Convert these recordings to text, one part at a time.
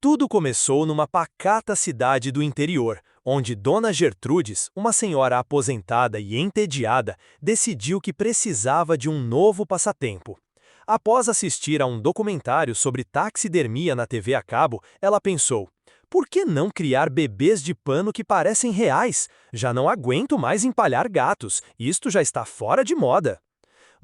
Tudo começou numa pacata cidade do interior, onde Dona Gertrudes, uma senhora aposentada e entediada, decidiu que precisava de um novo passatempo. Após assistir a um documentário sobre taxidermia na TV a cabo, ela pensou: por que não criar bebês de pano que parecem reais? Já não aguento mais empalhar gatos, isto já está fora de moda.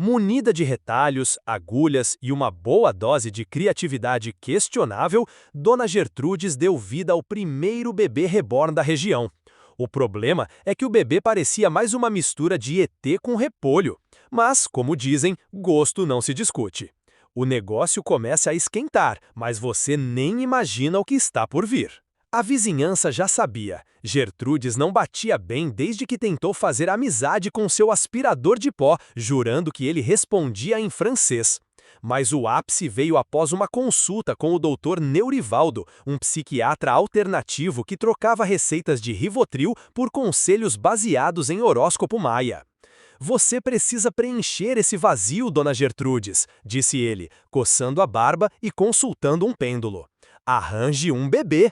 Munida de retalhos, agulhas e uma boa dose de criatividade questionável, Dona Gertrudes deu vida ao primeiro bebê reborn da região. O problema é que o bebê parecia mais uma mistura de ET com repolho. Mas, como dizem, gosto não se discute. O negócio começa a esquentar, mas você nem imagina o que está por vir. A vizinhança já sabia. Gertrudes não batia bem desde que tentou fazer amizade com seu aspirador de pó, jurando que ele respondia em francês. Mas o ápice veio após uma consulta com o Dr. Neurivaldo, um psiquiatra alternativo que trocava receitas de Rivotril por conselhos baseados em horóscopo maia. Você precisa preencher esse vazio, Dona Gertrudes, disse ele, coçando a barba e consultando um pêndulo. Arranje um bebê.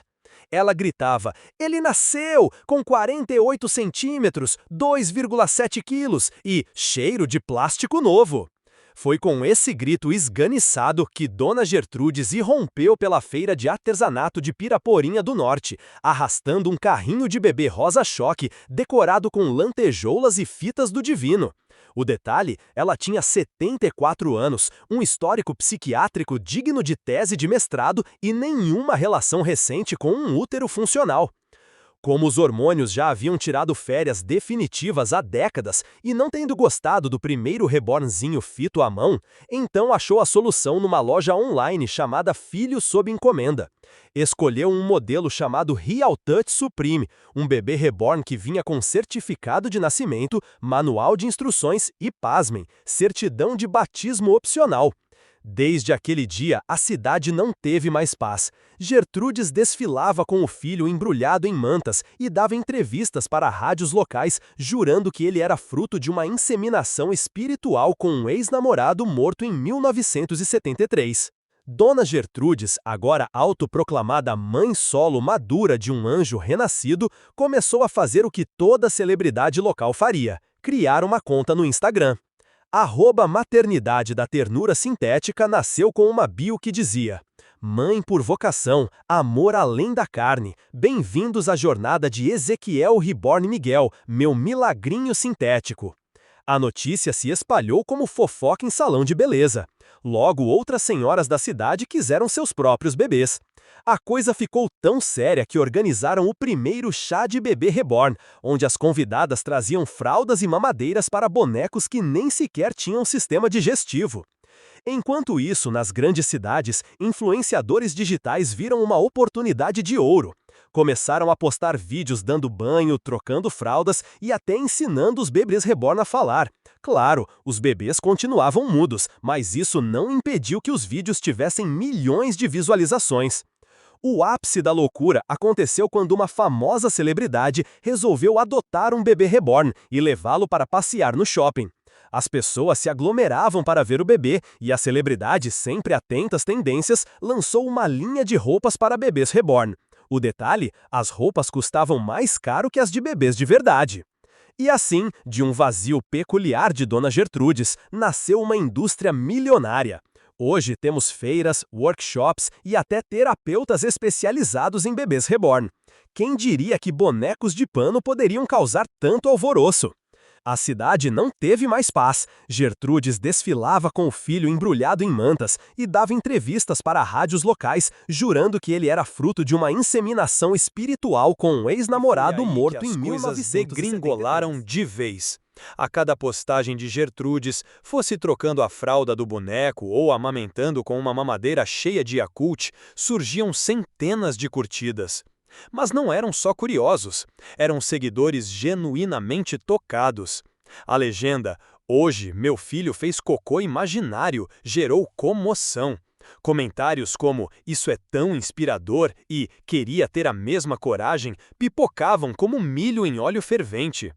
Ela gritava: ele nasceu com 48 centímetros, 2,7 quilos e cheiro de plástico novo. Foi com esse grito esganiçado que Dona Gertrudes irrompeu pela feira de artesanato de Piraporinha do Norte, arrastando um carrinho de bebê rosa-choque decorado com lantejoulas e fitas do divino. O detalhe, ela tinha 74 anos, um histórico psiquiátrico digno de tese de mestrado e nenhuma relação recente com um útero funcional. Como os hormônios já haviam tirado férias definitivas há décadas e não tendo gostado do primeiro rebornzinho fito à mão, então achou a solução numa loja online chamada Filho sob Encomenda. Escolheu um modelo chamado Real Touch Supreme, um bebê reborn que vinha com certificado de nascimento, manual de instruções e, pasmem, certidão de batismo opcional. Desde aquele dia, a cidade não teve mais paz. Gertrudes desfilava com o filho embrulhado em mantas e dava entrevistas para rádios locais, jurando que ele era fruto de uma inseminação espiritual com um ex-namorado morto em 1973. Dona Gertrudes, agora autoproclamada mãe solo madura de um anjo renascido, começou a fazer o que toda celebridade local faria: criar uma conta no Instagram. @maternidade da ternura sintética nasceu com uma bio que dizia: mãe por vocação, amor além da carne, bem-vindos à jornada de Ezequiel Reborn Miguel, meu milagrinho sintético. A notícia se espalhou como fofoca em salão de beleza. Logo, outras senhoras da cidade quiseram seus próprios bebês. A coisa ficou tão séria que organizaram o primeiro chá de bebê reborn, onde as convidadas traziam fraldas e mamadeiras para bonecos que nem sequer tinham sistema digestivo. Enquanto isso, nas grandes cidades, influenciadores digitais viram uma oportunidade de ouro. Começaram a postar vídeos dando banho, trocando fraldas e até ensinando os bebês reborn a falar. Claro, os bebês continuavam mudos, mas isso não impediu que os vídeos tivessem milhões de visualizações. O ápice da loucura aconteceu quando uma famosa celebridade resolveu adotar um bebê reborn e levá-lo para passear no shopping. As pessoas se aglomeravam para ver o bebê e a celebridade, sempre atenta às tendências, lançou uma linha de roupas para bebês reborn. O detalhe, as roupas custavam mais caro que as de bebês de verdade. E assim, de um vazio peculiar de Dona Gertrudes, nasceu uma indústria milionária. Hoje temos feiras, workshops e até terapeutas especializados em bebês reborn. Quem diria que bonecos de pano poderiam causar tanto alvoroço? A cidade não teve mais paz. Gertrudes desfilava com o filho embrulhado em mantas e dava entrevistas para rádios locais, jurando que ele era fruto de uma inseminação espiritual com um ex-namorado morto em 1973. Degringolaram de vez. A cada postagem de Gertrudes, fosse trocando a fralda do boneco ou amamentando com uma mamadeira cheia de Yakult, surgiam centenas de curtidas. Mas não eram só curiosos, eram seguidores genuinamente tocados. A legenda, hoje meu filho fez cocô imaginário, gerou comoção. Comentários como isso é tão inspirador e queria ter a mesma coragem pipocavam como milho em óleo fervente.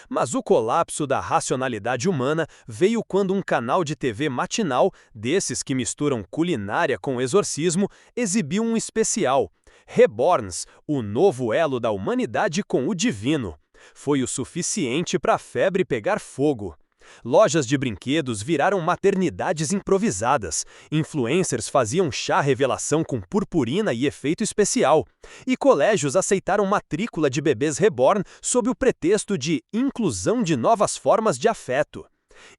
Mas o colapso da racionalidade humana veio quando um canal de TV matinal, desses que misturam culinária com exorcismo, exibiu um especial. Reborns, o novo elo da humanidade com o divino. Foi o suficiente para a febre pegar fogo. Lojas de brinquedos viraram maternidades improvisadas, influencers faziam chá revelação com purpurina e efeito especial, e colégios aceitaram matrícula de bebês reborn sob o pretexto de inclusão de novas formas de afeto.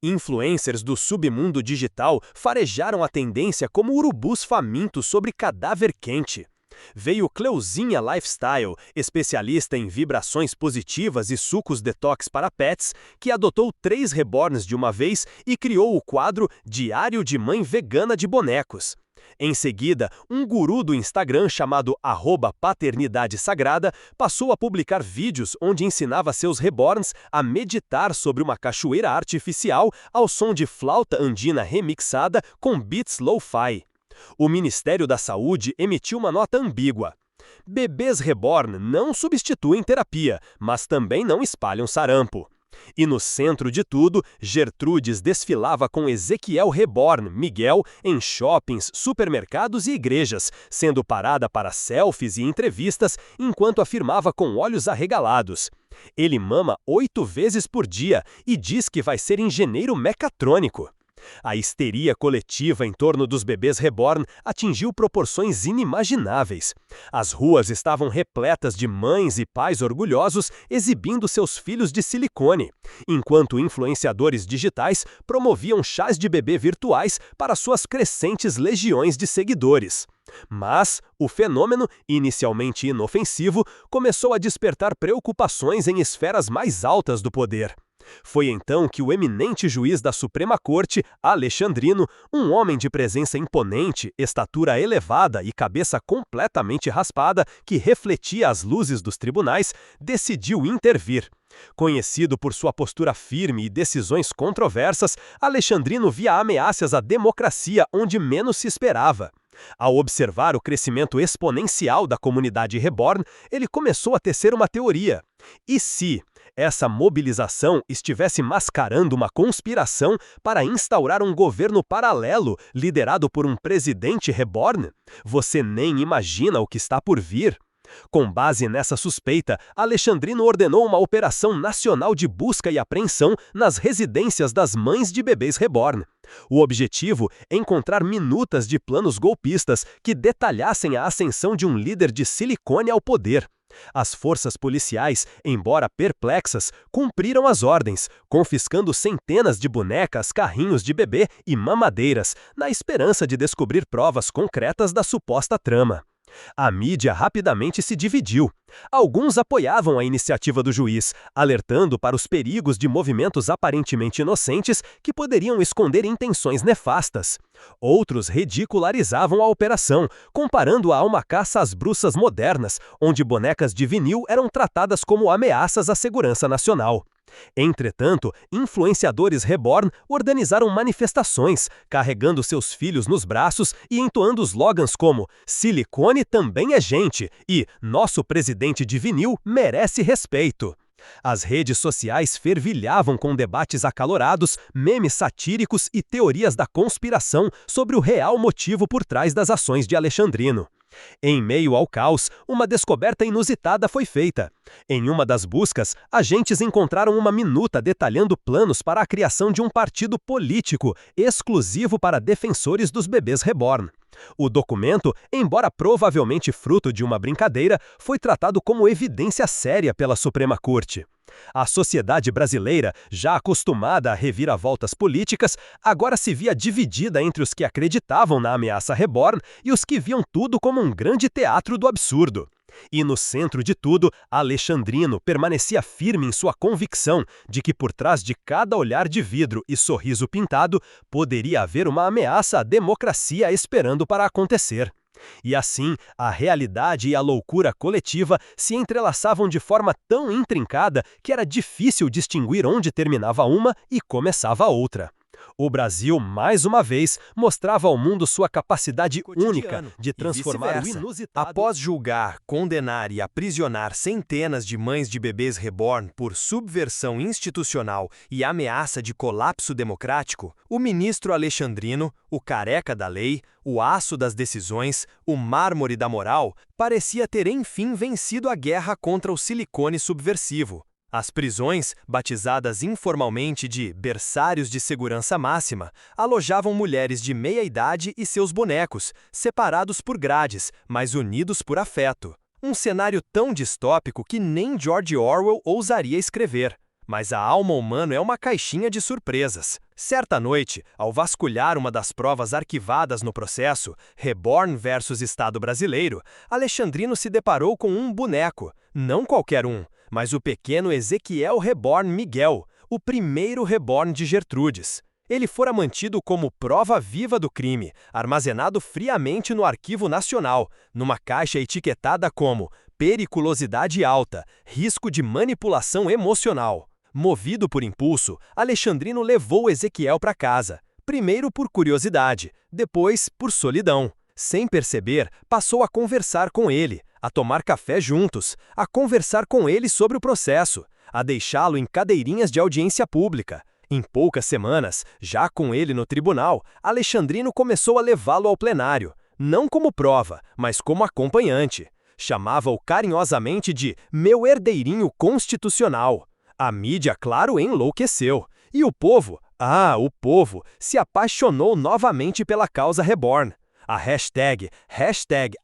Influencers do submundo digital farejaram a tendência como urubus famintos sobre cadáver quente. Veio Cleuzinha Lifestyle, especialista em vibrações positivas e sucos detox para pets, que adotou 3 reborns de uma vez e criou o quadro Diário de Mãe Vegana de Bonecos. Em seguida, um guru do Instagram chamado @paternidade_sagrada passou a publicar vídeos onde ensinava seus reborns a meditar sobre uma cachoeira artificial ao som de flauta andina remixada com beats lo-fi. O Ministério da Saúde emitiu uma nota ambígua. Bebês reborn não substituem terapia, mas também não espalham sarampo. E no centro de tudo, Gertrudes desfilava com Ezequiel reborn, Miguel, em shoppings, supermercados e igrejas, sendo parada para selfies e entrevistas, enquanto afirmava com olhos arregalados: ele mama 8 vezes por dia e diz que vai ser engenheiro mecatrônico. A histeria coletiva em torno dos bebês reborn atingiu proporções inimagináveis. As ruas estavam repletas de mães e pais orgulhosos exibindo seus filhos de silicone, enquanto influenciadores digitais promoviam chás de bebê virtuais para suas crescentes legiões de seguidores. Mas o fenômeno, inicialmente inofensivo, começou a despertar preocupações em esferas mais altas do poder. Foi então que o eminente juiz da Suprema Corte, Alexandrino, um homem de presença imponente, estatura elevada e cabeça completamente raspada, que refletia as luzes dos tribunais, decidiu intervir. Conhecido por sua postura firme e decisões controversas, Alexandrino via ameaças à democracia onde menos se esperava. Ao observar o crescimento exponencial da comunidade reborn, ele começou a tecer uma teoria. E se essa mobilização estivesse mascarando uma conspiração para instaurar um governo paralelo liderado por um presidente reborn? Você nem imagina o que está por vir. Com base nessa suspeita, Alexandrino ordenou uma operação nacional de busca e apreensão nas residências das mães de bebês reborn. O objetivo é encontrar minutas de planos golpistas que detalhassem a ascensão de um líder de silicone ao poder. As forças policiais, embora perplexas, cumpriram as ordens, confiscando centenas de bonecas, carrinhos de bebê e mamadeiras, na esperança de descobrir provas concretas da suposta trama. A mídia rapidamente se dividiu. Alguns apoiavam a iniciativa do juiz, alertando para os perigos de movimentos aparentemente inocentes que poderiam esconder intenções nefastas. Outros ridicularizavam a operação, comparando-a a uma caça às bruxas modernas, onde bonecas de vinil eram tratadas como ameaças à segurança nacional. Entretanto, influenciadores reborn organizaram manifestações, carregando seus filhos nos braços e entoando slogans como "Silicone também é gente" e "Nosso presidente de vinil merece respeito". As redes sociais fervilhavam com debates acalorados, memes satíricos e teorias da conspiração sobre o real motivo por trás das ações de Alexandrino. Em meio ao caos, uma descoberta inusitada foi feita. Em uma das buscas, agentes encontraram uma minuta detalhando planos para a criação de um partido político exclusivo para defensores dos bebês reborn. O documento, embora provavelmente fruto de uma brincadeira, foi tratado como evidência séria pela Suprema Corte. A sociedade brasileira, já acostumada a reviravoltas políticas, agora se via dividida entre os que acreditavam na ameaça reborn e os que viam tudo como um grande teatro do absurdo. E no centro de tudo, Alexandrino permanecia firme em sua convicção de que por trás de cada olhar de vidro e sorriso pintado, poderia haver uma ameaça à democracia esperando para acontecer. E assim, a realidade e a loucura coletiva se entrelaçavam de forma tão intrincada que era difícil distinguir onde terminava uma e começava a outra. O Brasil, mais uma vez, mostrava ao mundo sua capacidade única de transformar o inusitado. Após julgar, condenar e aprisionar centenas de mães de bebês reborn por subversão institucional e ameaça de colapso democrático, o ministro Alexandrino, o careca da lei, o aço das decisões, o mármore da moral, parecia ter enfim vencido a guerra contra o silicone subversivo. As prisões, batizadas informalmente de berçários de segurança máxima, alojavam mulheres de meia idade e seus bonecos, separados por grades, mas unidos por afeto. Um cenário tão distópico que nem George Orwell ousaria escrever. Mas a alma humana é uma caixinha de surpresas. Certa noite, ao vasculhar uma das provas arquivadas no processo, Reborn versus Estado Brasileiro, Alexandrino se deparou com um boneco, não qualquer um, mas o pequeno Ezequiel Reborn Miguel, o primeiro Reborn de Gertrudes. Ele fora mantido como prova viva do crime, armazenado friamente no Arquivo Nacional, numa caixa etiquetada como periculosidade alta, risco de manipulação emocional. Movido por impulso, Alexandrino levou Ezequiel para casa, primeiro por curiosidade, depois por solidão. Sem perceber, passou a conversar com ele, a tomar café juntos, a conversar com ele sobre o processo, a deixá-lo em cadeirinhas de audiência pública. Em poucas semanas, já com ele no tribunal, Alexandrino começou a levá-lo ao plenário, não como prova, mas como acompanhante. Chamava-o carinhosamente de meu herdeirinho constitucional. A mídia, claro, enlouqueceu. E o povo, o povo, se apaixonou novamente pela causa Reborn. A hashtag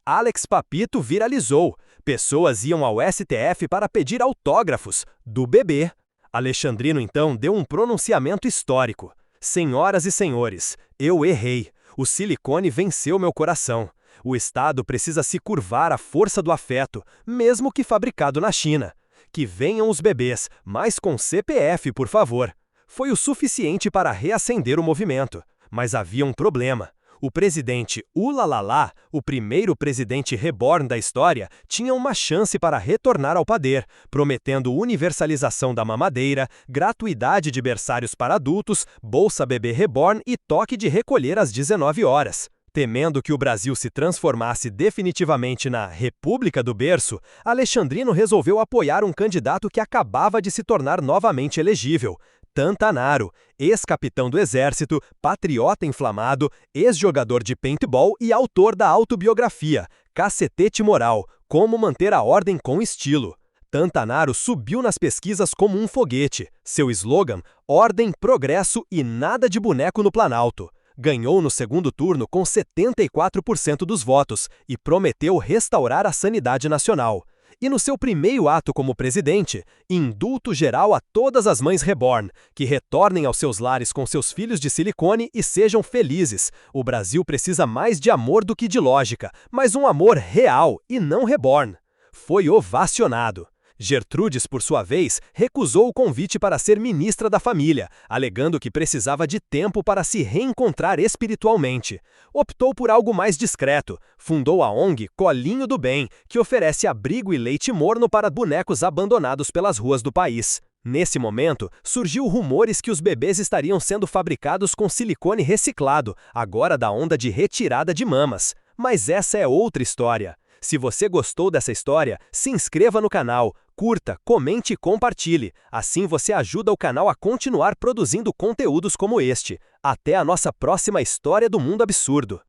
#AlexPapito viralizou. Pessoas iam ao STF para pedir autógrafos do bebê. Alexandrino, então, deu um pronunciamento histórico. Senhoras e senhores, eu errei. O silicone venceu meu coração. O Estado precisa se curvar à força do afeto, mesmo que fabricado na China. Que venham os bebês, mas com CPF, por favor. Foi o suficiente para reacender o movimento. Mas havia um problema. O presidente Ulalala, o primeiro presidente reborn da história, tinha uma chance para retornar ao poder, prometendo universalização da mamadeira, gratuidade de berçários para adultos, Bolsa Bebê Reborn e toque de recolher às 19 horas. Temendo que o Brasil se transformasse definitivamente na República do Berço, Alexandrino resolveu apoiar um candidato que acabava de se tornar novamente elegível, Tantanaro, ex-capitão do Exército, patriota inflamado, ex-jogador de paintball e autor da autobiografia Cacetete Moral, Como Manter a Ordem com Estilo. Tantanaro subiu nas pesquisas como um foguete. Seu slogan, ordem, progresso e nada de boneco no Planalto. Ganhou no segundo turno com 74% dos votos e prometeu restaurar a sanidade nacional. E no seu primeiro ato como presidente, indulto geral a todas as mães reborn, que retornem aos seus lares com seus filhos de silicone e sejam felizes. O Brasil precisa mais de amor do que de lógica, mas um amor real e não reborn. Foi ovacionado. Gertrudes, por sua vez, recusou o convite para ser ministra da família, alegando que precisava de tempo para se reencontrar espiritualmente. Optou por algo mais discreto. Fundou a ONG Colinho do Bem, que oferece abrigo e leite morno para bonecos abandonados pelas ruas do país. Nesse momento, surgiu rumores que os bebês estariam sendo fabricados com silicone reciclado, agora da onda de retirada de mamas. Mas essa é outra história. Se você gostou dessa história, se inscreva no canal, curta, comente e compartilhe. Assim você ajuda o canal a continuar produzindo conteúdos como este. Até a nossa próxima história do mundo absurdo.